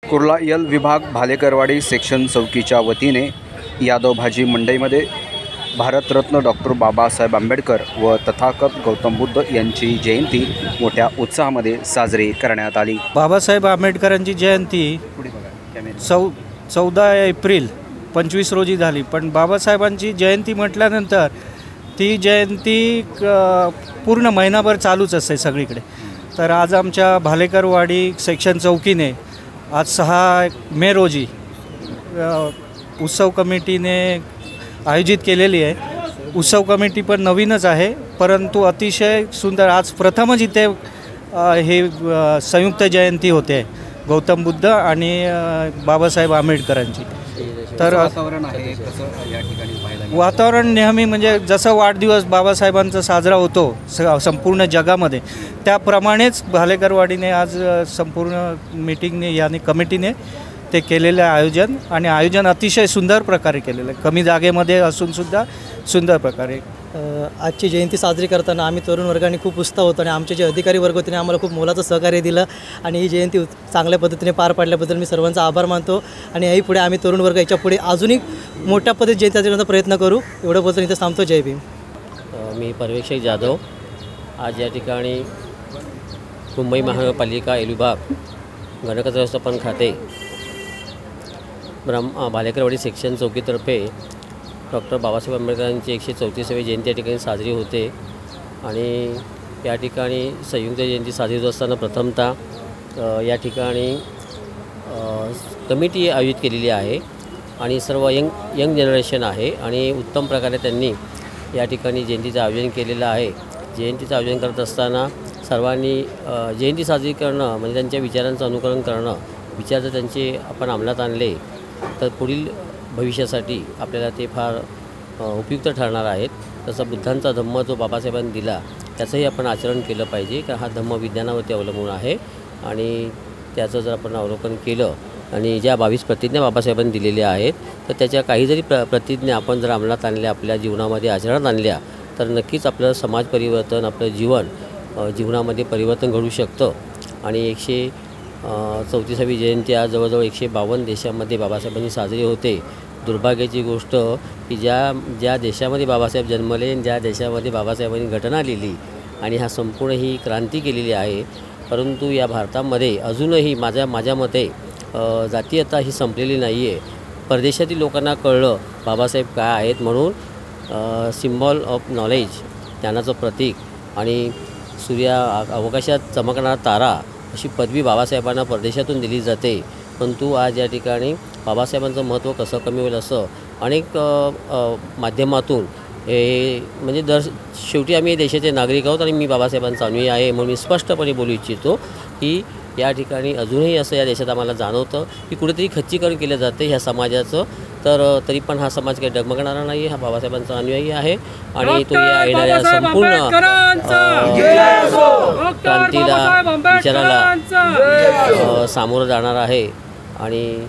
Kurla L विभाग भालेकरवाडी section चौकीच्या वतीने यादव भाजी मंडईमध्ये भारतरत्न डॉक्टर बाबासाहेब आंबेडकर व तथागत गौतम बुद्ध यांची जयंती मोठ्या उत्साहामध्ये साजरी करण्यात आली। बाबासाहेब आंबेडकरांची जयंती 14 एप्रिल 25 रोजी झाली, पण बाबासाहेबांची जयंती म्हटल्यानंतर ती जयंती पूर्ण महिनाभर चालूच असते सगळीकडे। तर आज आमच्या भालेकरवाडी सेक्शन चौकीने आज 6 मे रोजी उत्सव कमिटीने आयोजित केलेली आहे। उत्सव कमिटी पण नवीनच आहे, परंतु अतिशय सुंदर आज प्रथमच इथे हे संयुक्त जयंती होते गौतम बुद्ध आणि बाबासाहेब आंबेडकरांची। तर वातावरण आहे कसं या ठिकाणी पाहायला वातावरण नेहमी म्हणजे जसं वाढदिवस बाबासाहेबांचा साजरा होतो संपूर्ण जगामध्ये, त्याप्रमाणेच भालेकरवाडीने आज संपूर्ण मीटिंगने यानी कमिटीने ते केलेलं आयोजन आणि आयोजन अतिशय सुंदर प्रकारे केलेलं आहे। कमी जागेमध्ये असूनसुद्धा सुंदर प्रकारे आजची जयंती साजरी करताना आम्ही तरुण वर्गाने खूप उत्साह होतो आणि आमचे जे अधिकारी वर्ग होते आम्हाला खूप मोलाचं सहकार्य दिलं आणि ही जयंती चांगल्या पद्धतीने पार पाडल्याबद्दल मी सर्वांचा आभार मानतो। आणि याही पुढे आम्ही तरुण वर्ग याच्या पुढे अजूनही मोठ्या पद्धतीने जयंती साजरी करण्याचा प्रयत्न करू। एवढं बोलतो इथं थांबतो। जय भीम। मी पर्यवेक्षक जाधव आज या ठिकाणी मुंबई महानगरपालिका एल विभाग गणकच व्यवस्थापन खाते भालेकरवाडी सेक्शन चौकीतर्फे डॉक्टर बाबासाहेब आंबेडकरांची 134वी जयंती या ठिकाणी साजरी होते आणि या ठिकाणी संयुक्त जयंती साजरी होत असताना प्रथमतः या ठिकाणी कमिटी आयोजित केलेली आहे आणि सर्व यंग जनरेशन आहे आणि उत्तम प्रकारे त्यांनी या ठिकाणी जयंतीचं आयोजन केलेलं आहे। जयंतीचं आयोजन करत असताना सर्वांनी जयंती साजरी करणं म्हणजे त्यांच्या विचारांचं अनुकरण करणं, विचार जर त्यांचे आपण अंमलात आणले तर पुढील भविष्यासाठी आपल्याला ते फार उपयुक्त ठरणार आहेत। तसा बुद्धांचा धम्म जो बाबासाहेबांनी दिला त्याचंही आपण आचरण केलं पाहिजे, कारण हा धम्म विज्ञानावरती अवलंबून आहे आणि त्याचं जर आपण अवलोकन केलं आणि ज्या 22 प्रतिज्ञा बाबासाहेबांनी दिलेल्या आहेत तर त्याच्या काही जरी प्रतिज्ञा आपण जर अंमलात आणल्या, आपल्या जीवनामध्ये आचरणात आणल्या तर नक्कीच आपलं समाज परिवर्तन, आपलं जीवनामध्ये परिवर्तन घडू शकतं। आणि 134वी जयंती आज जवळजवळ 152 देशामध्ये बाबासाहेबांनी साजरी होते। दुर्भाग्याची गोष्ट की ज्या देशामध्ये बाबासाहेब जन्मले, ज्या देशामध्ये बाबासाहेबांनी घटना लिहिली आणि हा संपूर्ण ही क्रांती केलेली आहे, परंतु या भारतामध्ये अजूनही माझ्या मते जातीयता ही संपलेली नाही आहे। परदेशातील लोकांना कळलं बाबासाहेब काय आहेत, म्हणून सिम्बॉल ऑफ नॉलेज, ज्ञानाचं प्रतीक आणि अवकाशात चमकणारा तारा अशी पदवी बाबासाहेबांना परदेशातून दिली जाते। परंतु आज या ठिकाणी बाबासाहेबांचं महत्त्व कसं कमी होईल असं अनेक माध्यमातून हे म्हणजे शेवटी आम्ही देशाचे नागरिक आहोत आणि मी बाबासाहेबांचा अनुयायी आहे, म्हणून मी स्पष्टपणे बोलू इच्छितो की या ठिकाणी अजूनही असं या देशात आम्हाला जाणवतं की कुठेतरी खच्चीकरण केलं जातं ह्या समाजाचं, तर तरी पण हा समाज काही डगमगणारा नाही आहे। हा बाबासाहेबांचा अनुयायी आहे आणि तो या येणाऱ्या संपूर्ण क्रांतीला विचाराला सामोरं जाणार आहे। आणि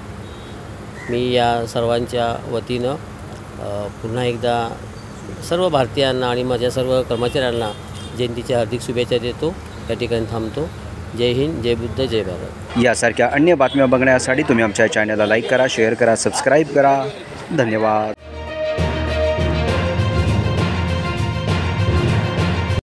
मी या सर्वांच्या वतीनं पुन्हा एकदा सर्व भारतीयांना आणि माझ्या सर्व कर्मचाऱ्यांना जयंतीच्या हार्दिक शुभेच्छा देतो। या ठिकाणी थांबतो। जय हिंद, जय बुद्ध, जय भारत। यासारख्या अन्य बातम्या बघण्यासाठी तुम्ही आमच्या चॅनलला लाईक करा, शेअर करा, सबस्क्राईब करा। धन्यवाद।